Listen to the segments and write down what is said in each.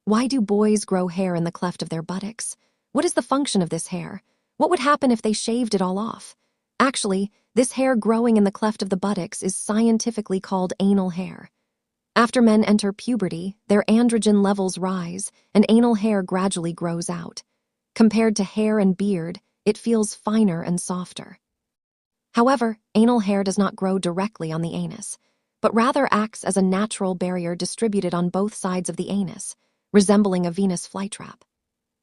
Why do boys grow hair in the cleft of their buttocks? What is the function of this hair? What would happen if they shaved it all off? Actually, this hair growing in the cleft of the buttocks is scientifically called anal hair. After men enter puberty, their androgen levels rise, and anal hair gradually grows out. Compared to hair and beard, it feels finer and softer. However, anal hair does not grow directly on the anus, but rather acts as a natural barrier distributed on both sides of the anus, resembling a Venus flytrap.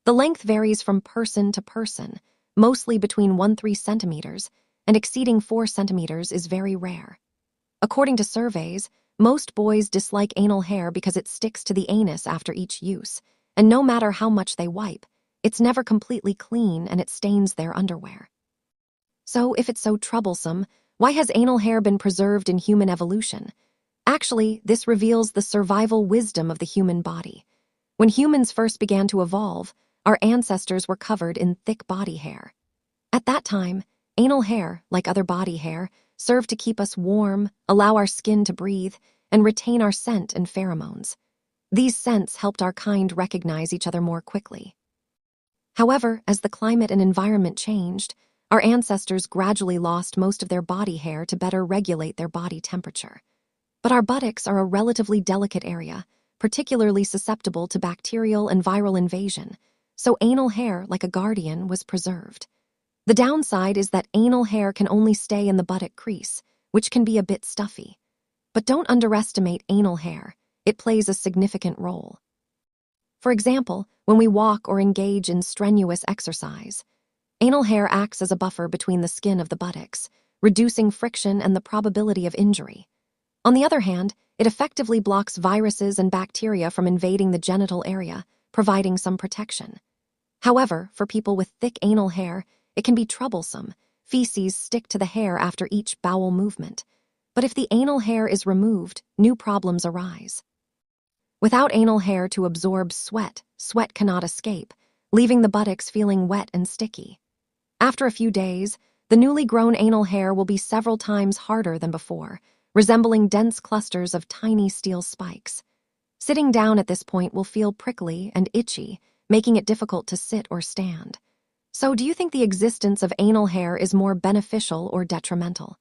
The length varies from person to person, mostly between 1–3 centimeters, and exceeding 4 centimeters is very rare. According to surveys, most boys dislike anal hair because it sticks to the anus after each use, and no matter how much they wipe, it's never completely clean and it stains their underwear. So, if it's so troublesome, why has anal hair been preserved in human evolution? Actually, this reveals the survival wisdom of the human body. When humans first began to evolve, our ancestors were covered in thick body hair. At that time, anal hair, like other body hair, served to keep us warm, allow our skin to breathe, and retain our scent and pheromones. These scents helped our kind recognize each other more quickly. However, as the climate and environment changed, our ancestors gradually lost most of their body hair to better regulate their body temperature. But our buttocks are a relatively delicate area, particularly susceptible to bacterial and viral invasion, so anal hair, like a guardian, was preserved. The downside is that anal hair can only stay in the buttock crease, which can be a bit stuffy. But don't underestimate anal hair. It plays a significant role. For example, when we walk or engage in strenuous exercise, anal hair acts as a buffer between the skin of the buttocks, reducing friction and the probability of injury. On the other hand, it effectively blocks viruses and bacteria from invading the genital area, providing some protection. However, for people with thick anal hair, it can be troublesome. Feces stick to the hair after each bowel movement. But if the anal hair is removed, new problems arise. Without anal hair to absorb sweat, sweat cannot escape, leaving the buttocks feeling wet and sticky. After a few days, the newly grown anal hair will be several times harder than before, resembling dense clusters of tiny steel spikes. Sitting down at this point will feel prickly and itchy, making it difficult to sit or stand. So, do you think the existence of anal hair is more beneficial or detrimental?